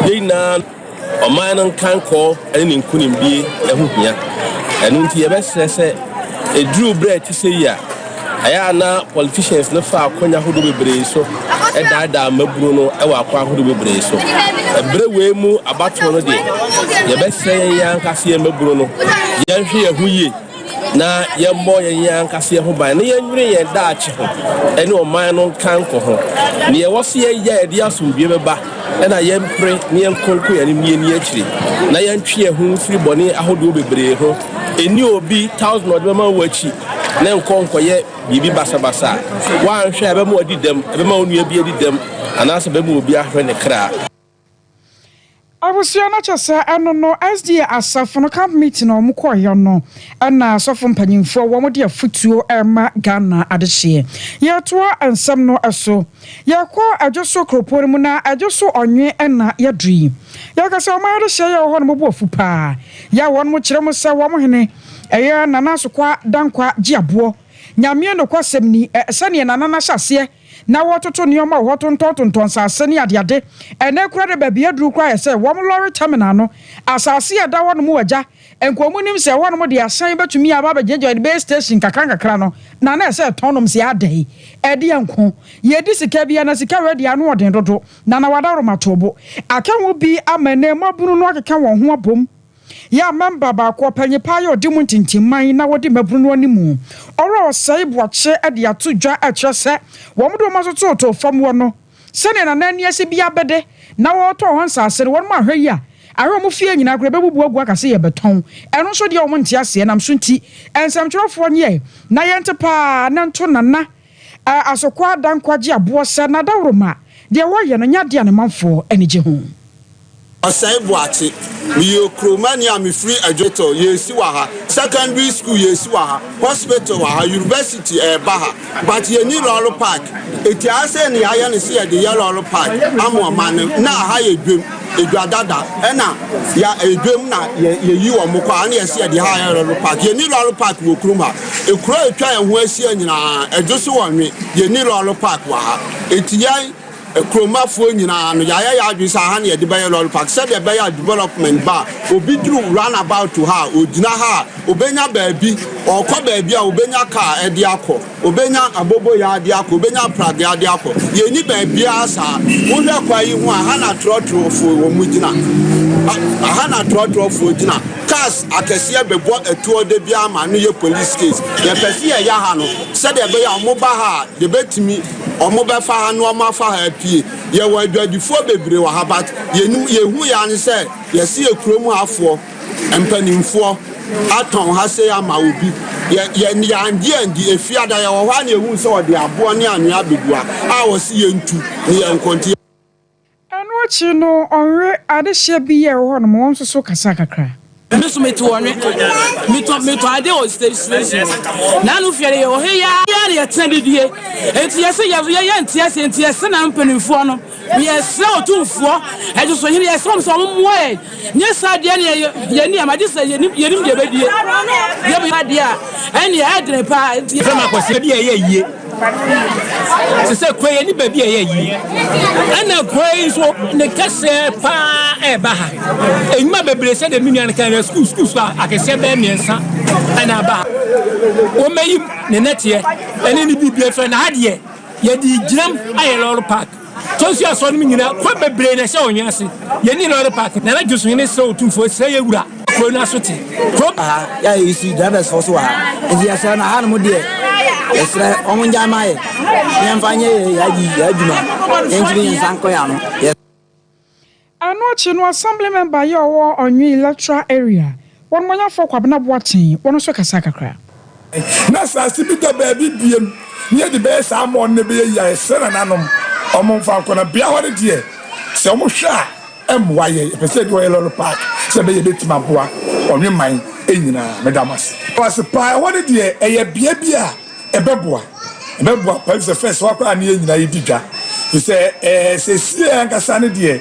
Ye na o man no kan call any nkunimdie ehuhia. Enu nti ye be sese edru bread ti se ya. Aya na politicians no fa akonya hodo bebre so da maburu no e wa akwa hodo bebre so ebre we mu abato no de ye be sen yan kase ye maburu no ye hwe ye huye na ye mo ye yan kase ho ban na ye nwire ye da ache ho ene o man no kan ko ho ne ye wose ye ya de asomdue beba e na ye mpre ne ye nkonko ye ne ni akire na ye ntwe ye hu firi bone ahodo bebre ho eni obi 1000 ode ma wachi na nkonko ye bibi basabasa wa hwe ebe ma odi dem ebe ma onu abi edi dem anase be ma obi ahwe ne kra Abusia na chese eno no SDA asafo no camp meeting no mukọ yo no na asafo mpanyimfo wo mo de afutuo ema Ghana adehye ye to ansam no eso ye kọ adwoso kropori mu na adwoso onwe na ye dui ye ka se o ma adehye ye ho no mo bo afu pa ya won mo kire mo se wo mo hene eye nana so kwa dankwa giabo nyame no kwasem ni sane nana na hyase na wototo nioma wotontonton sase ne adeade ene kura de babia duru kwa ye se wo mo lorry terminal no asase ya da wono mu waja enkomu nim se wono mo de asan betumi aba bejeje de base station kakra no na na se tonom se adai ede enko ye di sika bia na sika ready anu oden dodo na wadaro matobo akanwo bi amane mabunu no akeka won ho abom ya member ba ko panyipa yo di muntintimman na wodi mabunu no animu oro osai boache ade atodwa akyese wo mdo masoto to fam wo no sene na nani ase bia bede na wo to ho nsase wo ma hwe ya ahwe mu fie nyina kra bebubu agu akase ye beton eno so de wo nti ase nam so nti ensamtwerofo nye na yente pa na nto nana asokwa dankwaje abo se na dawroma de wo ye no nyade ane manfo enije ho Osai Boache, we Kromania me free adjutor, yes, Waha, secondary school, yes, Waha, hospital, Waha, university, Baha, but you need all park. It has any iron see at the yellow park. I'm a man, now high dream, a dada, and now, ya a dream now, you are Mokani, see at the higher park. You need all park, Wukruma, a crow try and wear see a just one me, you need all park, Waha, it's young. Kroma phone nyina no ya adwisa ha na de baye lol park said the baye development ba obi dru run about to ha ogina ha obenya baabi okọ baabi a obenya car e de akọ obenya abobo ya de akọ obenya praga ya de akọ ye ni baabi asa wo hwe kwa yi ho ha na trotro fo wo mugina ha na trotro fo gina cars akese bebo etuo de bia ma no ye police case ye pese ye ya ha no said the baye omoba ha de betimi omoba fa ha no ma fa ha pie ye wa adwadifo bebre wa ha but ye hu ya ne se ye se ekromu afo empanimfo aton ha se ya ma obi ye ni andi efiada ye wo ha na ehu se ode abo ne anua bedua a wo se ye ntu ne ye nkonti anu chi no onwe adehye bi ye ho no mo nso so kasa kakra Miss me to one, me to idea or station. Nanu Ferry, or hey, I attended here. And yes, yes, and yes, and I'm penning for no. We are so too for. I just want to some way. Yes, I did. I just said, you didn't get a baby. Idea. And you had a pie. To say, quay any baby a year. And a quay so the cassette pa ever. And my baby said the million can school I can say them yes, and about. O may you the net year, and any be friend had ye. Yet the gem I all park. So you are son me now, quite a brain and so yes. You need all the park. Now I just need so to for say you are. Yeah, you see, that is also and yes, an animal dear. Yes, on Yamai. Yamfanye, engineer Sankoyano. Yes. I know you assembly member your war on your electoral area. One more for Kwabna watching, one also Kasaka cry. Nasa Sibita baby beam near the best arm on the beer, son and anum, among Falcon, a beer, dear. So much, M. Y. If I said, well, park, so be a bit my boy, on your mind. enyina medamas was pa what dey eye bia ebeboa paris the first wa kwa na enyina yididwa say see ankasa ne dey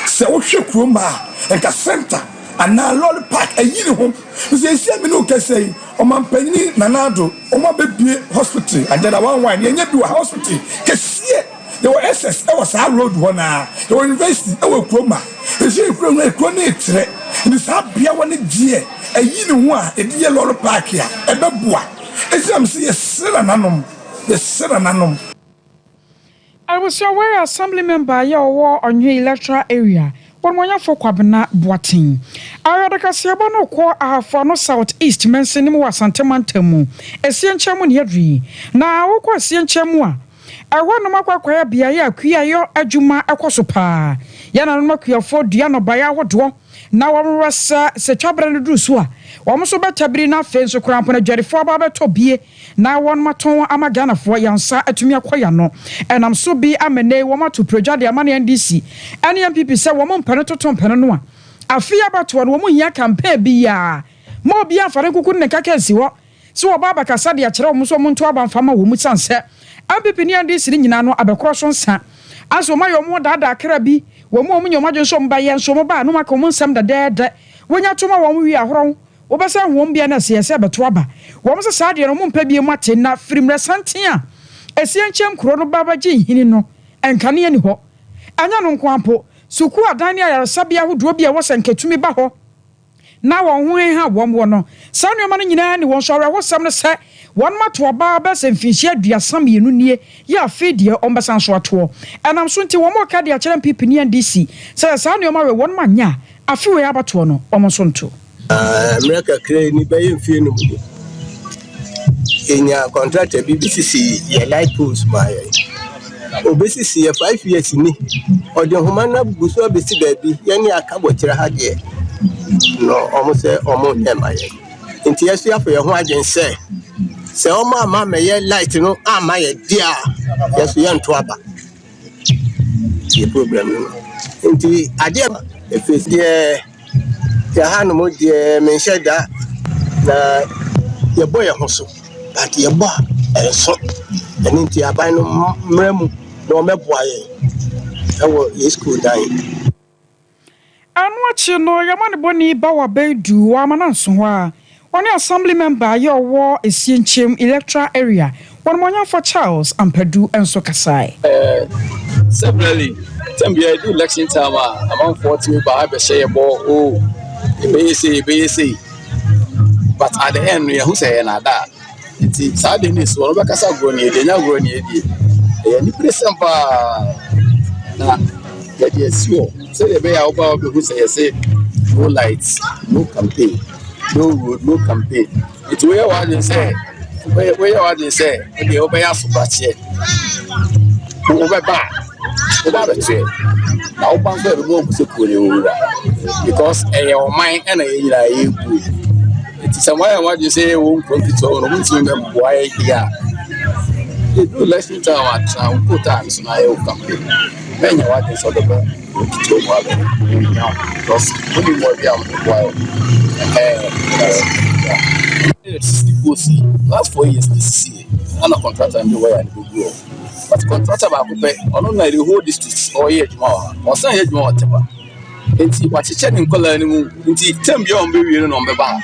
say wo hwe kroma enka center ana lord park ayini ho say see me no kase o man panini nanado o ma bebie hospital and then one yenye bi hospital kase there were SS that was our road one there were university that were kroma say kroma etre ni sa bia woni die ayini ho a edie lord park ya ebeboa esam say yesera nanom I was aware assembly member ya war on your electoral area. One more for Kwabena Boating. I had a Casiabano kwa for no southeast mentioning was Santamantemu. A Sian Chamun Yadri. Now, what Sian Chamua? I want no makwa kwa bia kuya yo adwuma akosopa. Yana no makwa for Diana Baya wodwo. Na wamrasa se twabra no du so a. Wamso betabri na fenso krampo na dwarefo ba betobie. Na won maton amagana fo yansa atumi akoya no. Enam so bi amene womato projade amane NDC. Ane MPP se wom mpene toton pene no a. Afia bato no wom hia campaign bi ya. Mo bi afare kuku ne kaka si wo. So baba kasa de akere wom so monto abanfama wo mu sanse. MPP ni NDC ni nyina no abekro so nsa. Aso mayo mo dada akra bi wo mo nyoma dwo so mba ye so mo ba no maka mo nsam da dede wonya toma wo wi ahoro wo besa wo mbia na sese beto aba wo mo sa de no mo mpa bi mu ate na firimre santen a esienchem kro no baba gi hini no enkane ani ho anya no nkwampo suku adan ne ayaresabia hodo bi a wo senketumi ba ho na wo ho ha wo no sa nneoma no nyina ne won so awe wo sam no se won mato oba ba se mfinhie aduasam yenu nie ya afedie ombesan so ato enam so nti wo mo ka de akere MPP ni NDC se sa nneoma we won manya afiwe abato no omo so nto America kre ni baye mfie no mu Kenya contractor BBCC ye light post my obesisi ye 5 years ni ode humana buso besi baabi ye ni aka bokyere ha de no omo se omo nema ye nti yesu afọ ye ho agen se omo ama me ye light no ama ye dia yesu ye nto aba ye problem no nti ade efesi de ya hanu mo de mensheda na ye boy ye hoso but ye bo so nti aban no mremu no meboa ye ewo ye school dai anwachi no yamane boni ba wa bedu wa mananso ho a one assembly member ye owo Esienchem electoral area one monya for Charles Ampadu enso kasai severally tambia do election time among 40 ba be share ball be say but at the end who say na that nti sade ni so no be kasa gro ni de nya gro ni edi ni present pa na ya sure say the be oba who say no lights no campaign no road no campaign it where what they say the oba ya so bache oba ba bache na oba so be mo se ko ni owura because your mind and you it is somewhere what you say won compete no mti me boy dia they do lesson time at put times na you campaign when you want so the to work because when you work am while last 4 years this year I'm a contractor and the way I go but contractor ba ko pe ono na the whole district or here juma o san here juma whatever enti wachiche ni nkola ni mu enti tambia on be wi no be ba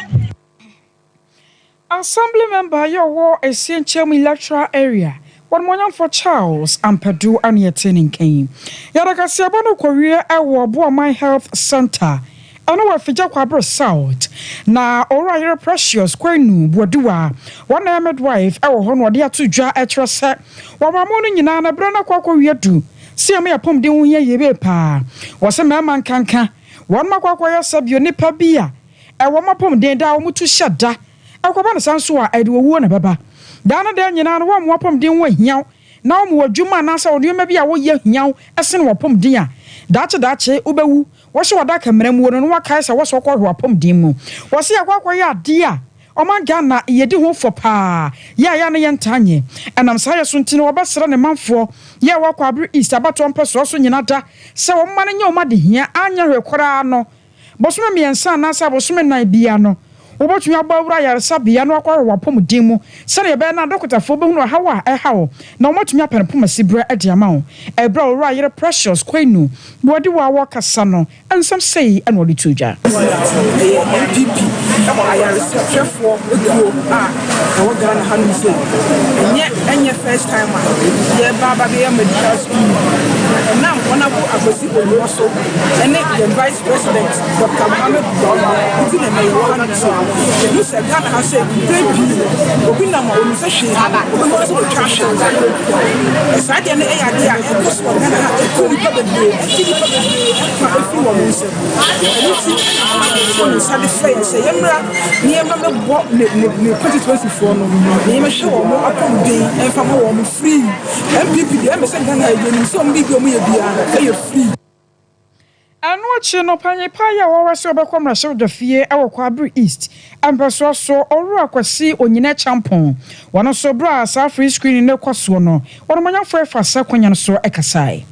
assembly member your Esienchem electoral area one monya for Charles Ampadu anietinin ken yadaka siabano kowie ewo Boaman Health Center ano wa fija kwa South na ora yere precious kwenu boduwa one midwife ewo ho no de atodwa etrese wa mamono nyina na bra na kwa wiedu siam ya pom de hu ye yebe pa wo se mema nkanka won makwa ya sabio nipa bia ewo mapom de da wo mutu hyada akwa na sanso a ede wo na baba dana de nyina no wo mapom de wo hiaw na wo wadwuma na sa wo de bia wo ye hiaw ese no wapom din a dache ubewu wo se wada kameramu wo no wakai sa wo so kwa wapom din mu wo se akwa ya ade a Oman Ghana yedi ho fo pa ya na yentanye enam sa yeso ntine obesere ne manfo ya wakwa abri east abato mpeso so nyina da se wo mane nya omade hia anya hwekora no bosome miensa na sa bosome nan bia no wobotumi abawura yaresa bia no akwa wapom din mu sene be na dokotafo be hu hawa hawo na womotumi apenpom asibra ade ama wo ebra wura yere precious kwenu bodi wa wakasa no ensam sei eno de tuja MPP ayaresa chefo ekuo na wogana hanu sei enye first time ye baba be medical school na wana bo agosi oluwaso ene the vice president Dr. Mohammed Bauxite na me hanu sei you said that I said baby obina ma onu se hwe obi mo so trash esa de na e ya dia e go so na ha e ko ni pa bebe ma e fi wo mo se so satisfy say yemra ni e ma me bo ne 2024 no ni me hwe wo mo akom dey e fa mo wo mo free MPP de me se Ghana e ni so mbi bi mo ye bia e free Anwachi no panyepa ya wawase obekomra hye odafie ewo Korle East ampeso so oru akwasi onyina champon wono so bra sa free screen ne kwaso no wono manyafo efa sakwanya no so ekasai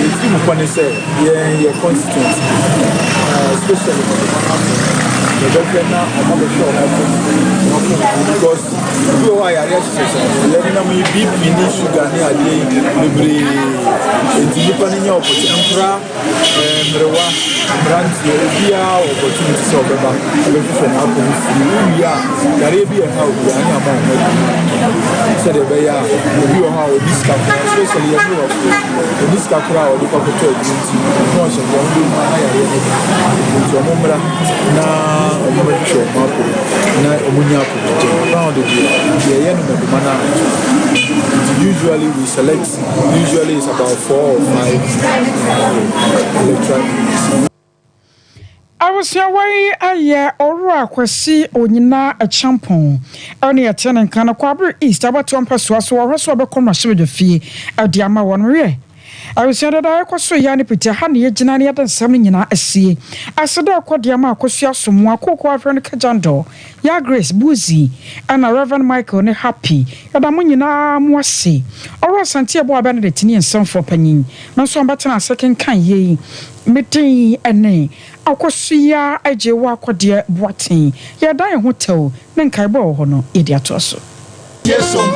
It's important to say, yeah, constituency, especially the government now, I'm not sure because you are a let me be in sugar near the independent opportunity, Mrewa, Brands, Arabia, opportunities of the bank, Caribbean, how we are among said the way you how this company, especially this crowd, the corporate usually we select, usually it's about 4 or 5 electoral. I was here way a year or akwasi onyina a champon only a tenant can a Korle East about 2 pesos or also become a show the fee at the ama 1 real. I was said that I was so young to honey, Janani and Sammy in a sea. I said, I called the Yama, Cosia, some more cocoa from the Kajando, Ya Grace, Boozy, and a Reverend Michael, and happy, and I'm in a moissy, or a Santiago Benedict and some for penny. No so better a second kind ye, meeting and nay. I could see ya, I j walk with dear Boatin, ya die hotel, then Kaibo, no idiot also. Yes,